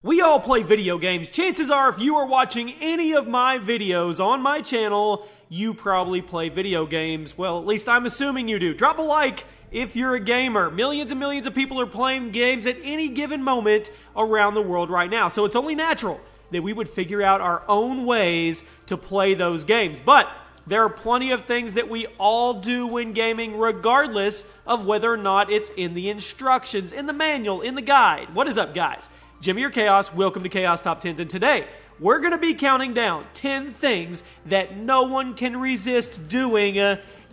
We all play video games. Chances are if you are watching any of my videos on my channel, you probably play video games. Well, at least I'm assuming you do. Drop a like if you're a gamer. Millions and millions of people are playing games at any given moment around the world right now. So it's only natural that we would figure out our own ways to play those games. But there are plenty of things that we all do when gaming, regardless of whether or not it's in the instructions, in the manual, in the guide. What is up, guys? Jimmy or Chaos, welcome to Chaos Top 10s, and today we're going to be counting down 10 things that no one can resist doing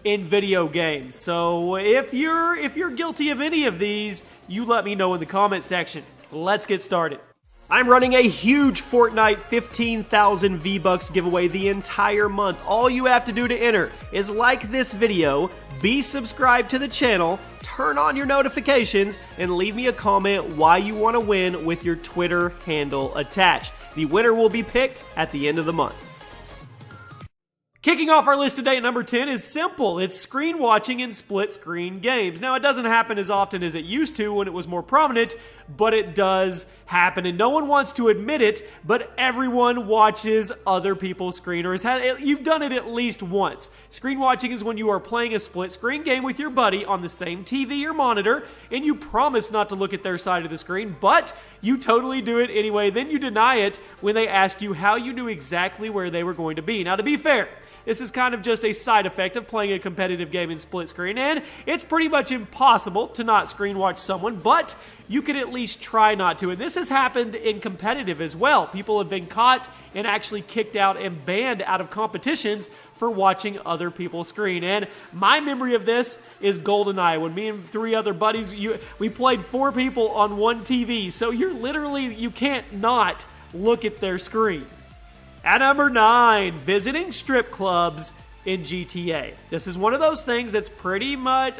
in video games. So if you're guilty of any of these, you let me know in the comment section. Let's get started. I'm running a huge Fortnite 15,000 V-Bucks giveaway the entire month. All you have to do to enter is like this video, be subscribed to the channel, turn on your notifications, and leave me a comment why you want to win with your Twitter handle attached. The winner will be picked at the end of the month. Kicking off our list today at number 10 is simple. It's screen watching in split screen games. Now, it doesn't happen as often as it used to when it was more prominent, but it does happen, and no one wants to admit it, but everyone watches other people's screen, or you've done it at least once. Screen watching is when you are playing a split screen game with your buddy on the same TV or monitor, and you promise not to look at their side of the screen, but you totally do it anyway. Then you deny it when they ask you how you knew exactly where they were going to be. Now, to be fair, this is kind of just a side effect of playing a competitive game in split screen, and it's pretty much impossible to not screen watch someone, but you can at least try not to. And this has happened in competitive as well. People have been caught and actually kicked out and banned out of competitions for watching other people's screen. And my memory of this is GoldenEye, when me and 3 other buddies, we played 4 people on one TV, so you can't not look at their screen. At number 9, visiting strip clubs in GTA. This is one of those things that's pretty much,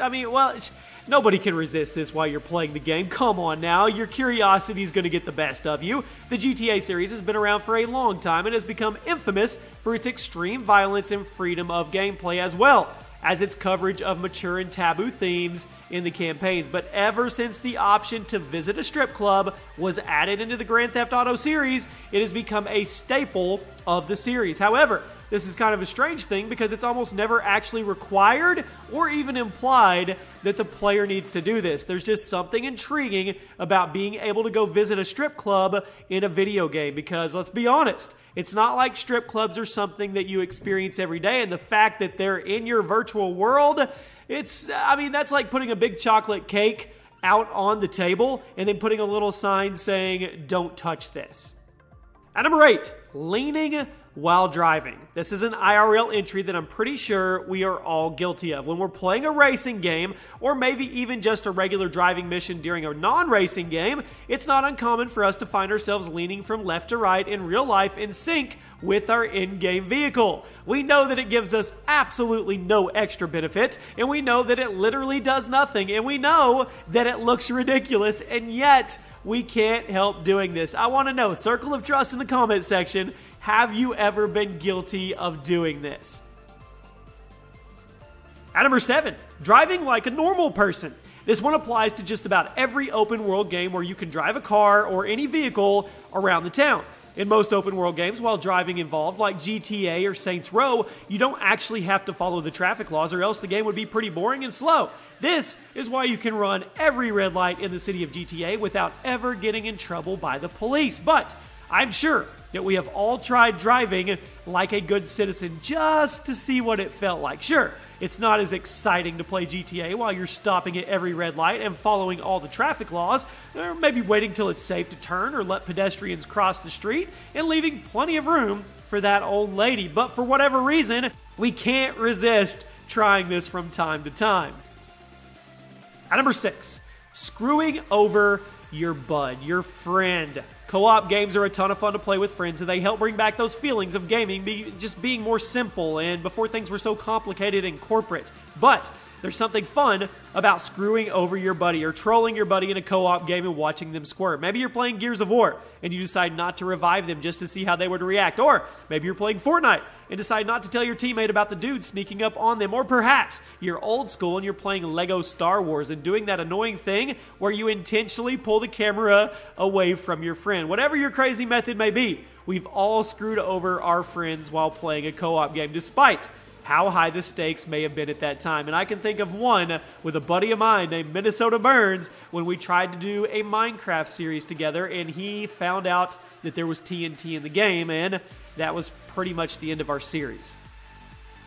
nobody can resist this while you're playing the game. Come on now, your curiosity is going to get the best of you. The GTA series has been around for a long time and has become infamous for its extreme violence and freedom of gameplay, as well as its coverage of mature and taboo themes in the campaigns. But ever since the option to visit a strip club was added into the Grand Theft Auto series, it has become a staple of the series. However, this is kind of a strange thing because it's almost never actually required or even implied that the player needs to do this. There's just something intriguing about being able to go visit a strip club in a video game because, let's be honest, it's not like strip clubs are something that you experience every day, and the fact that they're in your virtual world, that's like putting a big chocolate cake out on the table and then putting a little sign saying, "Don't touch this." At number 8, leaning while driving. This is an IRL entry that I'm pretty sure we are all guilty of. When we're playing a racing game, or maybe even just a regular driving mission during a non-racing game, it's not uncommon for us to find ourselves leaning from left to right in real life in sync with our in-game vehicle. We know that it gives us absolutely no extra benefit, and we know that it literally does nothing, and we know that it looks ridiculous, and yet we can't help doing this. I want to know, circle of trust in the comment section, have you ever been guilty of doing this? At number 7, driving like a normal person. This one applies to just about every open world game where you can drive a car or any vehicle around the town. In most open world games, while driving involved, like GTA or Saints Row, you don't actually have to follow the traffic laws, or else the game would be pretty boring and slow. This is why you can run every red light in the city of GTA without ever getting in trouble by the police. But I'm sure that we have all tried driving like a good citizen just to see what it felt like. Sure, it's not as exciting to play GTA while you're stopping at every red light and following all the traffic laws, or maybe waiting till it's safe to turn or let pedestrians cross the street and leaving plenty of room for that old lady. But for whatever reason, we can't resist trying this from time to time. At number 6, screwing over your bud, your friend. Co-op games are a ton of fun to play with friends, and they help bring back those feelings of gaming just being more simple and before things were so complicated and corporate. But there's something fun about screwing over your buddy or trolling your buddy in a co-op game and watching them squirt. Maybe you're playing Gears of War and you decide not to revive them just to see how they would react. Or maybe you're playing Fortnite and decide not to tell your teammate about the dude sneaking up on them. Or perhaps you're old school and you're playing Lego Star Wars and doing that annoying thing where you intentionally pull the camera away from your friend. friend. Whatever your crazy method may be, we've all screwed over our friends while playing a co-op game, despite how high the stakes may have been at that time. And I can think of one with a buddy of mine named Minnesota Burns when we tried to do a Minecraft series together, and he found out that there was TNT in the game, and that was pretty much the end of our series.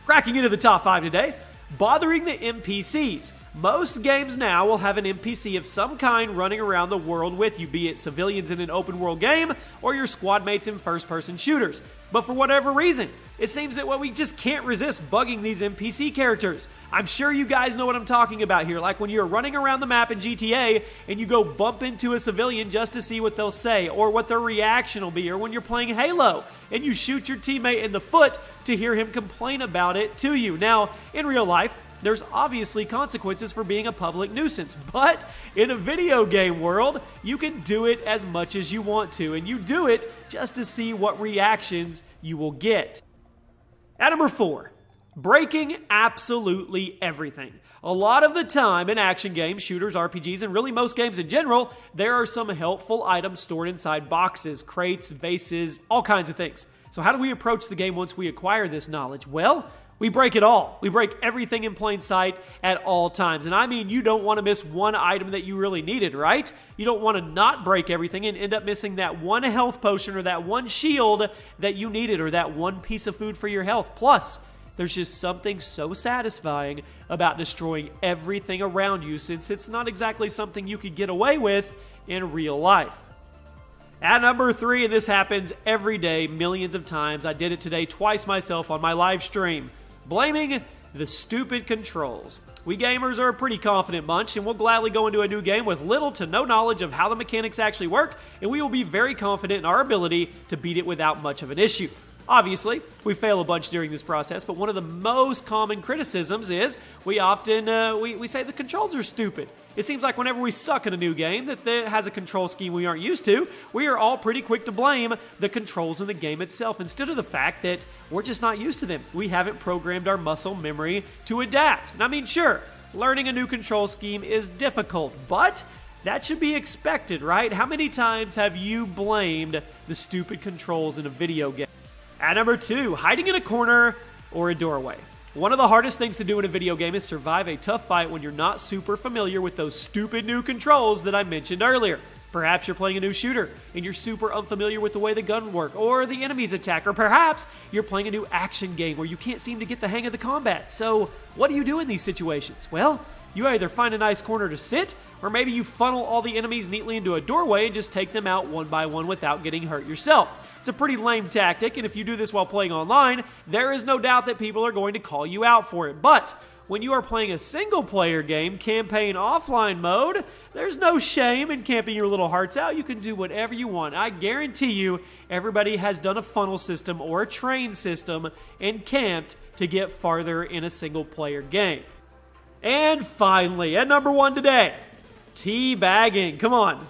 Cracking into the top 5 today, bothering the NPCs. Most games now will have an NPC of some kind running around the world with you, be it civilians in an open world game or your squad mates in first-person shooters. But for whatever reason, it seems that we just can't resist bugging these NPC characters. I'm sure you guys know what I'm talking about here, like when you're running around the map in GTA and you go bump into a civilian just to see what they'll say or what their reaction will be, or when you're playing Halo and you shoot your teammate in the foot to hear him complain about it to you. Now, in real life, there's obviously consequences for being a public nuisance, but in a video game world, you can do it as much as you want to, and you do it just to see what reactions you will get. At number 4, breaking absolutely everything. A lot of the time in action games, shooters, RPGs, and really most games in general, there are some helpful items stored inside boxes, crates, vases, all kinds of things. So how do we approach the game once we acquire this knowledge? Well, we break it all. We break everything in plain sight at all times. And I mean, you don't want to miss one item that you really needed, right? You don't want to not break everything and end up missing that one health potion or that one shield that you needed or that one piece of food for your health. Plus, there's just something so satisfying about destroying everything around you, since it's not exactly something you could get away with in real life. At number 3, and this happens every day, millions of times. I did it today twice myself on my live stream. Blaming the stupid controls. We gamers are a pretty confident bunch, and we'll gladly go into a new game with little to no knowledge of how the mechanics actually work, and we will be very confident in our ability to beat it without much of an issue. Obviously, we fail a bunch during this process, but one of the most common criticisms is we often we say the controls are stupid. It seems like whenever we suck at a new game that has a control scheme we aren't used to, we are all pretty quick to blame the controls in the game itself instead of the fact that we're just not used to them. We haven't programmed our muscle memory to adapt. And I mean, sure, learning a new control scheme is difficult, but that should be expected, right? How many times have you blamed the stupid controls in a video game? At number 2, hiding in a corner or a doorway. One of the hardest things to do in a video game is survive a tough fight when you're not super familiar with those stupid new controls that I mentioned earlier. Perhaps you're playing a new shooter and you're super unfamiliar with the way the gun works or the enemies attack, or perhaps you're playing a new action game where you can't seem to get the hang of the combat. So what do you do in these situations? Well, you either find a nice corner to sit, or maybe you funnel all the enemies neatly into a doorway and just take them out one by one without getting hurt yourself. It's a pretty lame tactic, and if you do this while playing online, there is no doubt that people are going to call you out for it. But when you are playing a single-player game, campaign offline mode, there's no shame in camping your little hearts out. You can do whatever you want. I guarantee you, everybody has done a funnel system or a train system and camped to get farther in a single-player game. And finally, at number 1 today, teabagging. Come on,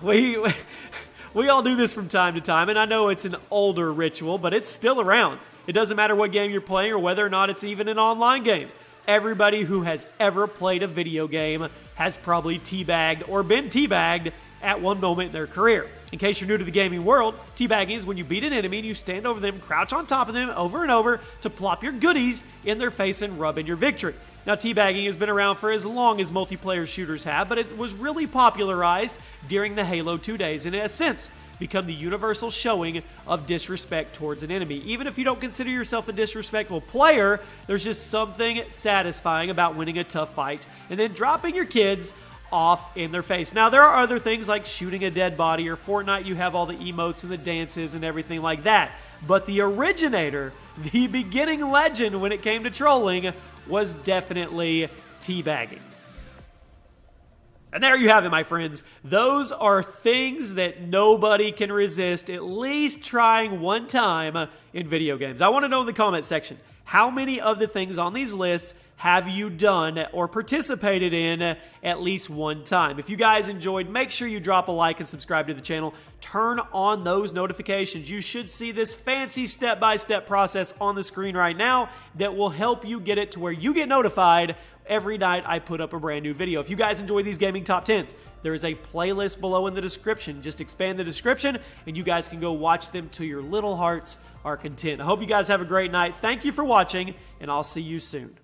we all do this from time to time, and I know it's an older ritual, but it's still around. It doesn't matter what game you're playing or whether or not it's even an online game. Everybody who has ever played a video game has probably teabagged or been teabagged at one moment in their career. In case you're new to the gaming world, teabagging is when you beat an enemy and you stand over them, crouch on top of them over and over to plop your goodies in their face and rub in your victory. Now, teabagging has been around for as long as multiplayer shooters have, but it was really popularized during the Halo 2 days, and it has since become the universal showing of disrespect towards an enemy. Even if you don't consider yourself a disrespectful player, there's just something satisfying about winning a tough fight and then dropping your kids off in their face. Now, there are other things like shooting a dead body, or Fortnite, you have all the emotes and the dances and everything like that. But the originator, the beginning legend when it came to trolling, was definitely teabagging. And there you have it, my friends. Those are things that nobody can resist at least trying one time in video games. I want to know in the comment section, how many of the things on these lists have you done or participated in at least one time? If you guys enjoyed, make sure you drop a like and subscribe to the channel. Turn on those notifications. You should see this fancy step-by-step process on the screen right now that will help you get it to where you get notified every night I put up a brand new video. If you guys enjoy these gaming top 10s, there is a playlist below in the description. Just expand the description and you guys can go watch them till your little hearts are content. I hope you guys have a great night. Thank you for watching, and I'll see you soon.